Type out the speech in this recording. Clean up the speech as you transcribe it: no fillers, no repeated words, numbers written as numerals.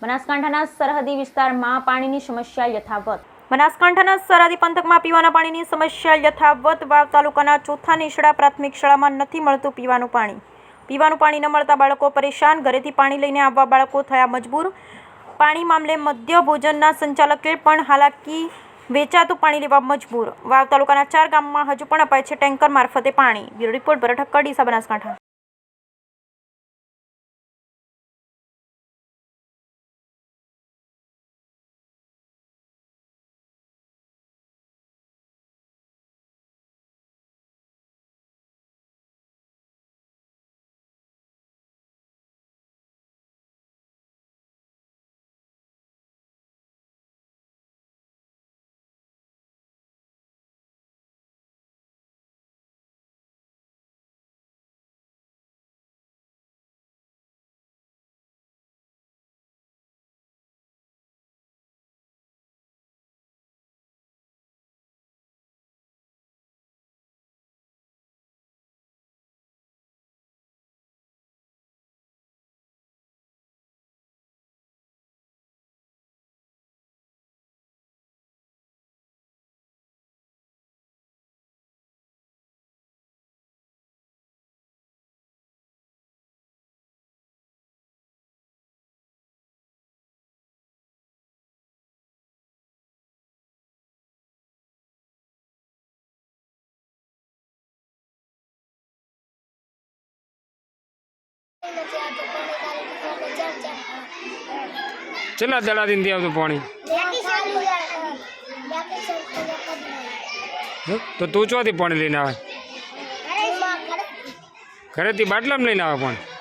બનાસકાંઠાના સરહદી વિસ્તારમાં પાણીની સમસ્યા યથાવત। બનાસકાંઠાના સરહદી પંથકમાં પીવાના પાણીની સમસ્યા યથાવત। વાવ તાલુકાના ચોથા નેસડા પ્રાથમિક શાળામાં નથી મળતું પીવાનું પાણી। પીવાનું પાણી ન મળતા બાળકો પરેશાન। ઘરેથી પાણી લઈને આવવા બાળકો થયા મજબૂર। પાણી મામલે મધ્ય ભોજનના સંચાલકે પણ હાલાકી, વેચાતું પાણી લેવા મજબૂર। વાવ તાલુકાના 4 ગામમાં હજુ પણ અપાય છે ટેન્કર મારફતે પાણી। બ્યુરો રિપોર્ટ ભરત ઠક્કર, ડીસા, બનાસકાંઠા। चला दड़ा दिन दिया तो पानी तो तू चौथी पानी लेना घरे थी बाटला में लेना पानी।